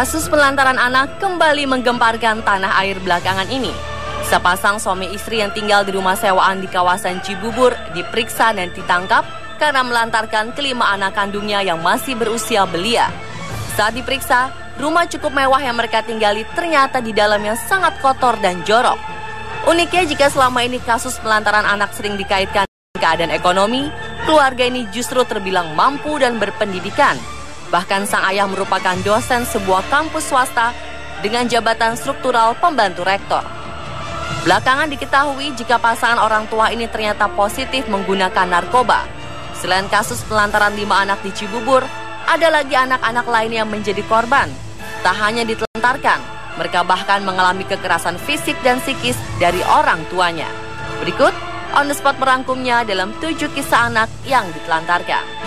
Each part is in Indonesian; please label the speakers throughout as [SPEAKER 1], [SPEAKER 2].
[SPEAKER 1] Kasus penelantaran anak kembali menggemparkan tanah air belakangan ini. Sepasang suami istri yang tinggal di rumah sewaan di kawasan Cibubur diperiksa dan ditangkap karena melantarkan kelima anak kandungnya yang masih berusia belia. Saat diperiksa, rumah cukup mewah yang mereka tinggali ternyata di dalamnya sangat kotor dan jorok. Uniknya jika selama ini kasus penelantaran anak sering dikaitkan dengan keadaan ekonomi, keluarga ini justru terbilang mampu dan berpendidikan. Bahkan sang ayah merupakan dosen sebuah kampus swasta dengan jabatan struktural pembantu rektor. Belakangan diketahui jika pasangan orang tua ini ternyata positif menggunakan narkoba. Selain kasus penelantaran 5 anak di Cibubur, ada lagi anak-anak lain yang menjadi korban. Tak hanya ditelantarkan, mereka bahkan mengalami kekerasan fisik dan psikis dari orang tuanya. Berikut On The Spot merangkumnya dalam 7 kisah anak yang ditelantarkan.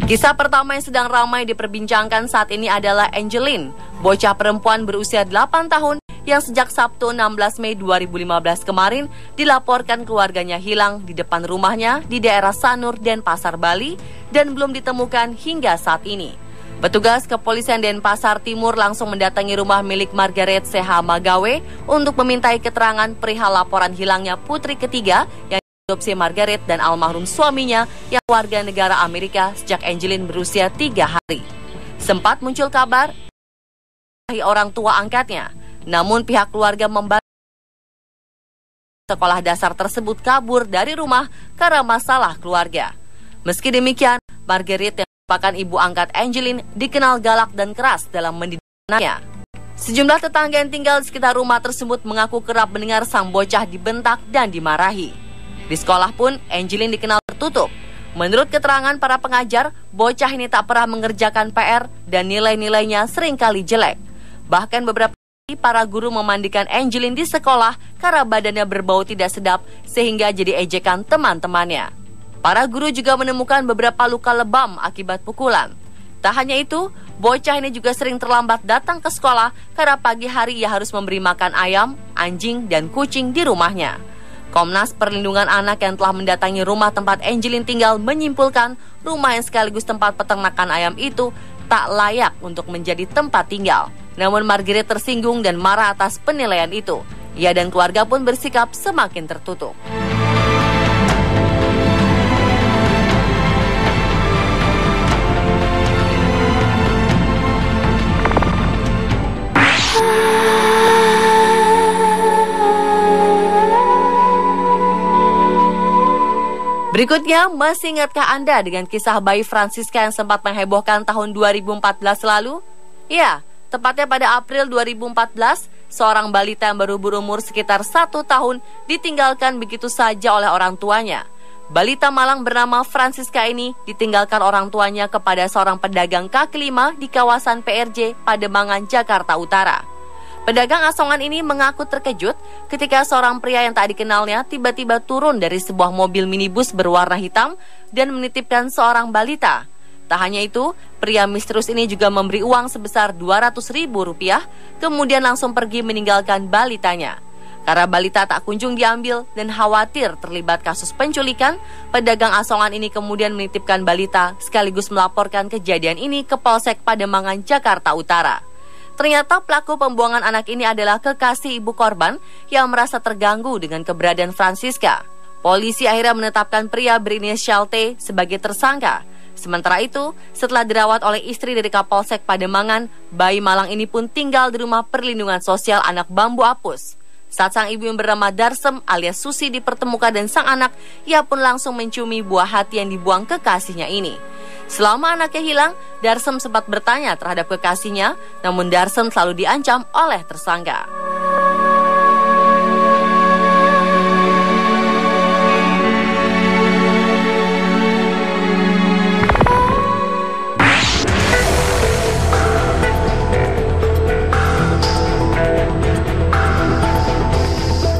[SPEAKER 1] Kisah pertama yang sedang ramai diperbincangkan saat ini adalah Angeline, bocah perempuan berusia 8 tahun yang sejak Sabtu 16 Mei 2015 kemarin dilaporkan keluarganya hilang di depan rumahnya di daerah Sanur, Denpasar, Bali dan belum ditemukan hingga saat ini. Petugas kepolisian Denpasar Timur langsung mendatangi rumah milik Margaret C.H. Magawe untuk memintai keterangan perihal laporan hilangnya putri ketiga yang adopsi Margaret dan almarhum suaminya yang warga negara Amerika sejak Angeline berusia 3 hari. Sempat muncul kabar orang tua angkatnya, namun pihak keluarga membantah sekolah dasar tersebut kabur dari rumah karena masalah keluarga. Meski demikian, Margaret yang merupakan ibu angkat Angeline dikenal galak dan keras dalam mendidik anaknya. Sejumlah tetangga yang tinggal di sekitar rumah tersebut mengaku kerap mendengar sang bocah dibentak dan dimarahi. Di sekolah pun, Angeline dikenal tertutup. Menurut keterangan para pengajar, bocah ini tak pernah mengerjakan PR dan nilai-nilainya seringkali jelek. Bahkan beberapa kali para guru memandikan Angeline di sekolah karena badannya berbau tidak sedap sehingga jadi ejekan teman-temannya. Para guru juga menemukan beberapa luka lebam akibat pukulan. Tak hanya itu, bocah ini juga sering terlambat datang ke sekolah karena pagi hari ia harus memberi makan ayam, anjing, dan kucing di rumahnya. Komnas Perlindungan Anak yang telah mendatangi rumah tempat Angeline tinggal menyimpulkan rumah yang sekaligus tempat peternakan ayam itu tak layak untuk menjadi tempat tinggal. Namun Margaret tersinggung dan marah atas penilaian itu. Ia dan keluarga pun bersikap semakin tertutup. Berikutnya, masih ingatkah Anda dengan kisah bayi Francisca yang sempat menghebohkan tahun 2014 lalu? Ya, tepatnya pada April 2014, seorang balita yang baru berumur sekitar 1 tahun ditinggalkan begitu saja oleh orang tuanya. Balita malang bernama Francisca ini ditinggalkan orang tuanya kepada seorang pedagang kaki lima di kawasan PRJ Pademangan, Jakarta Utara. Pedagang asongan ini mengaku terkejut ketika seorang pria yang tak dikenalnya tiba-tiba turun dari sebuah mobil minibus berwarna hitam dan menitipkan seorang balita. Tak hanya itu, pria misterius ini juga memberi uang sebesar Rp200.000, kemudian langsung pergi meninggalkan balitanya. Karena balita tak kunjung diambil dan khawatir terlibat kasus penculikan, pedagang asongan ini kemudian menitipkan balita sekaligus melaporkan kejadian ini ke Polsek Pademangan, Jakarta Utara. Ternyata pelaku pembuangan anak ini adalah kekasih ibu korban yang merasa terganggu dengan keberadaan Francisca. Polisi akhirnya menetapkan pria berinisial T sebagai tersangka. Sementara itu, setelah dirawat oleh istri dari Kapolsek Pademangan, bayi malang ini pun tinggal di rumah perlindungan sosial anak bambu apus. Saat sang ibu yang bernama Darsem alias Susi dipertemukan dengan sang anak, ia pun langsung menciumi buah hati yang dibuang kekasihnya ini. Selama anaknya hilang, Darsem sempat bertanya terhadap kekasihnya, namun Darsem selalu diancam oleh tersangka.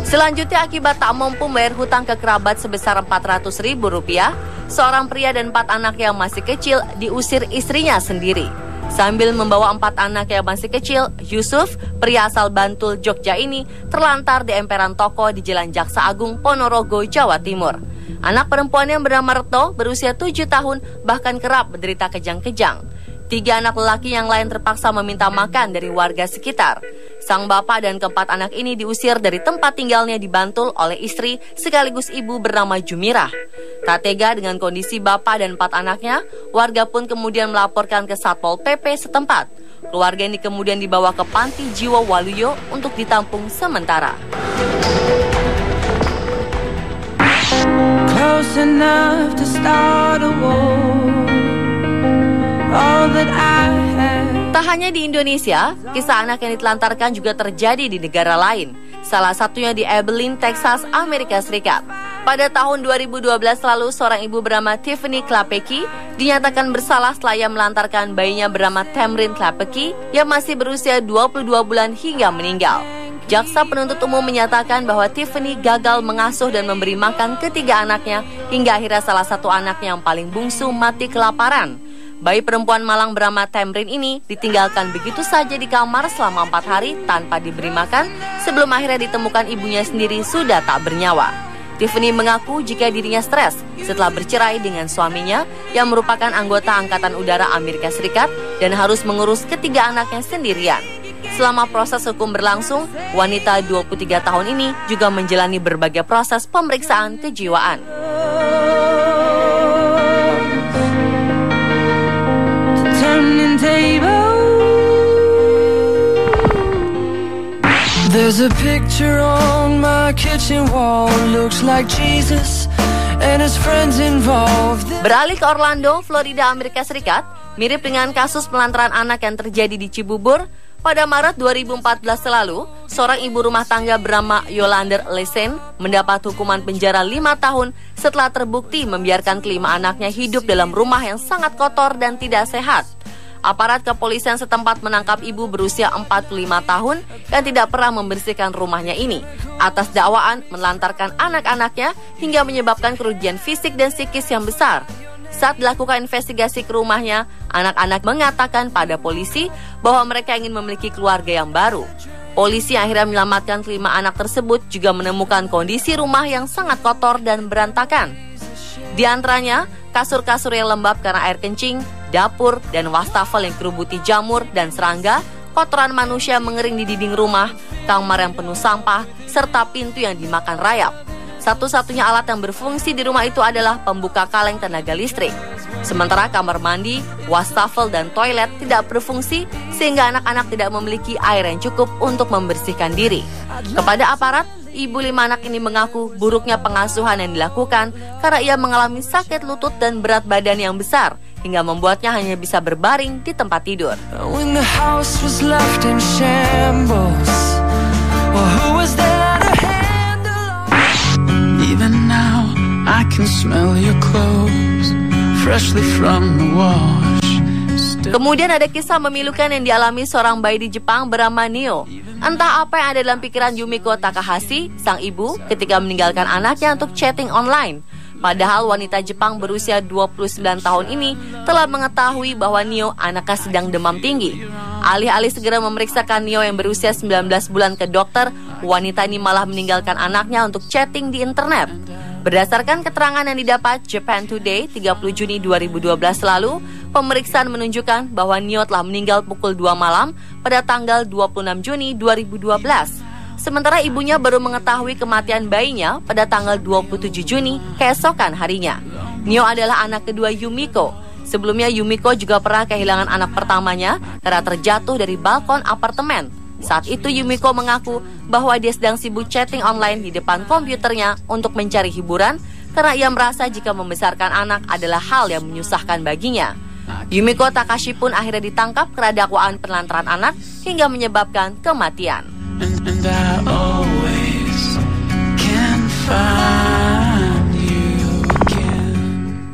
[SPEAKER 1] Selanjutnya, akibat tak mampu membayar hutang ke kerabat sebesar Rp400.000, seorang pria dan 4 anak yang masih kecil diusir istrinya sendiri. Sambil membawa 4 anak yang masih kecil, Yusuf, pria asal Bantul, Jogja ini terlantar di emperan toko di Jalan Jaksa Agung, Ponorogo, Jawa Timur. Anak perempuan yang bernama Retno berusia 7 tahun bahkan kerap menderita kejang-kejang. 3 anak lelaki yang lain terpaksa meminta makan dari warga sekitar. Sang bapak dan keempat anak ini diusir dari tempat tinggalnya di Bantul oleh istri sekaligus ibu bernama Jumirah. Tak tega dengan kondisi bapak dan 4 anaknya, warga pun kemudian melaporkan ke Satpol PP setempat. Keluarga ini kemudian dibawa ke Panti Jiwa Waluyo untuk ditampung sementara.
[SPEAKER 2] Close enough to start a war.
[SPEAKER 1] Tak hanya di Indonesia, kisah anak yang ditelantarkan juga terjadi di negara lain. Salah satunya di Abilene, Texas, Amerika Serikat. Pada tahun 2012 lalu, seorang ibu bernama Tiffany Klapecki dinyatakan bersalah setelah ia melantarkan bayinya bernama Tamrin Klapecki yang masih berusia 22 bulan hingga meninggal. Jaksa penuntut umum menyatakan bahwa Tiffany gagal mengasuh dan memberi makan ketiga anaknya hingga akhirnya salah satu anaknya yang paling bungsu mati kelaparan. Bayi perempuan malang bernama Tamrin ini ditinggalkan begitu saja di kamar selama 4 hari tanpa diberi makan sebelum akhirnya ditemukan ibunya sendiri sudah tak bernyawa. Tiffany mengaku jika dirinya stres setelah bercerai dengan suaminya yang merupakan anggota Angkatan Udara Amerika Serikat dan harus mengurus ketiga anaknya sendirian. Selama proses hukum berlangsung, wanita 23 tahun ini juga menjalani berbagai proses pemeriksaan kejiwaan.
[SPEAKER 2] There's a picture on my kitchen wall, looks like Jesus and his friends involved.
[SPEAKER 1] Beralih ke Orlando, Florida, Amerika Serikat, mirip dengan kasus pelantaran anak yang terjadi di Cibubur. Pada Maret 2014 lalu, seorang ibu rumah tangga bernama Yolander Lesen mendapat hukuman penjara 5 tahun setelah terbukti membiarkan kelima anaknya hidup dalam rumah yang sangat kotor dan tidak sehat. Aparat kepolisian setempat menangkap ibu berusia 45 tahun yang tidak pernah membersihkan rumahnya ini atas dakwaan melantarkan anak-anaknya hingga menyebabkan kerugian fisik dan psikis yang besar. Saat dilakukan investigasi ke rumahnya, anak-anak mengatakan pada polisi bahwa mereka ingin memiliki keluarga yang baru. Polisi yang akhirnya menyelamatkan kelima anak tersebut juga menemukan kondisi rumah yang sangat kotor dan berantakan. Di antaranya, kasur-kasur yang lembab karena air kencing, dapur, dan wastafel yang kerubuti jamur dan serangga, kotoran manusia mengering di dinding rumah, kamar yang penuh sampah, serta pintu yang dimakan rayap. Satu-satunya alat yang berfungsi di rumah itu adalah pembuka kaleng tenaga listrik. Sementara kamar mandi, wastafel, dan toilet tidak berfungsi sehingga anak-anak tidak memiliki air yang cukup untuk membersihkan diri. Kepada aparat, ibu 5 anak ini mengaku buruknya pengasuhan yang dilakukan karena ia mengalami sakit lutut dan berat badan yang besar hingga membuatnya hanya bisa berbaring di tempat tidur.
[SPEAKER 2] When the house was left in shambles, well, who was there to handle? Even now I can smell your clothes freshly from the wash.
[SPEAKER 1] Kemudian ada kisah memilukan yang dialami seorang bayi di Jepang bernama Neo. Entah apa yang ada dalam pikiran Yumiko Takahashi, sang ibu, ketika meninggalkan anaknya untuk chatting online. Padahal wanita Jepang berusia 29 tahun ini telah mengetahui bahwa Neo anaknya sedang demam tinggi. Alih-alih segera memeriksakan Neo yang berusia 19 bulan ke dokter, wanita ini malah meninggalkan anaknya untuk chatting di internet. Berdasarkan keterangan yang didapat Japan Today 30 Juni 2012 lalu, pemeriksaan menunjukkan bahwa Neo telah meninggal pukul 2 malam pada tanggal 26 Juni 2012. Sementara ibunya baru mengetahui kematian bayinya pada tanggal 27 Juni keesokan harinya. Neo adalah anak kedua Yumiko. Sebelumnya Yumiko juga pernah kehilangan anak pertamanya karena terjatuh dari balkon apartemen. Saat itu Yumiko mengaku bahwa dia sedang sibuk chatting online di depan komputernya untuk mencari hiburan karena ia merasa jika membesarkan anak adalah hal yang menyusahkan baginya. Yumiko Takashi pun akhirnya ditangkap karena dakwaan penelantaran anak hingga menyebabkan kematian.
[SPEAKER 2] And I always can find you again.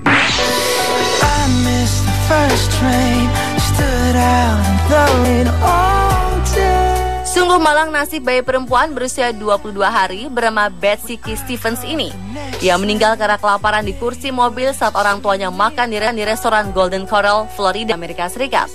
[SPEAKER 2] I missed the first train, stood out and thrown all day.
[SPEAKER 1] Sungguh malang nasib bayi perempuan berusia 22 hari bernama Betsy K. Stevens ini. Ia meninggal karena kelaparan di kursi mobil saat orang tuanya makan di restoran Golden Corral, Florida, Amerika Serikat.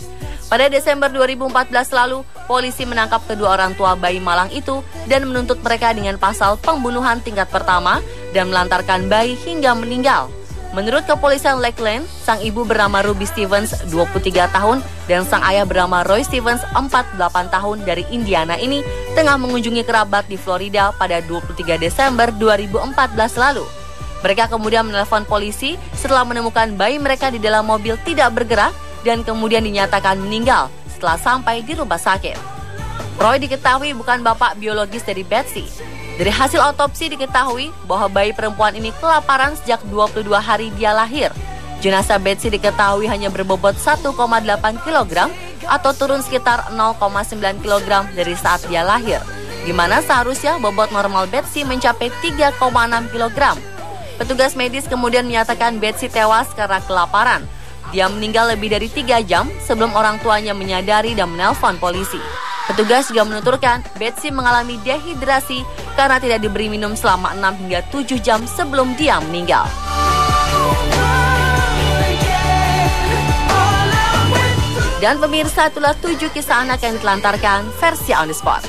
[SPEAKER 1] Pada Desember 2014 lalu, polisi menangkap kedua orang tua bayi malang itu dan menuntut mereka dengan pasal pembunuhan tingkat pertama dan melantarkan bayi hingga meninggal. Menurut kepolisian Lakeland, sang ibu bernama Ruby Stevens, 23 tahun, dan sang ayah bernama Roy Stevens, 48 tahun dari Indiana ini, tengah mengunjungi kerabat di Florida pada 23 Desember 2014 lalu. Mereka kemudian menelpon polisi setelah menemukan bayi mereka di dalam mobil tidak bergerak dan kemudian dinyatakan meninggal setelah sampai di rumah sakit. Roy diketahui bukan bapak biologis dari Betsy. Dari hasil otopsi diketahui bahwa bayi perempuan ini kelaparan sejak 22 hari dia lahir. Jenazah Betsy diketahui hanya berbobot 1,8 kg atau turun sekitar 0,9 kg dari saat dia lahir, di mana seharusnya bobot normal Betsy mencapai 3,6 kg. Petugas medis kemudian menyatakan Betsy tewas karena kelaparan. Dia meninggal lebih dari 3 jam sebelum orang tuanya menyadari dan menelpon polisi. Petugas juga menuturkan Betsy mengalami dehidrasi karena tidak diberi minum selama 6 hingga 7 jam sebelum dia meninggal. Dan pemirsa, itulah 7 kisah anak yang ditelantarkan versi On The Spot.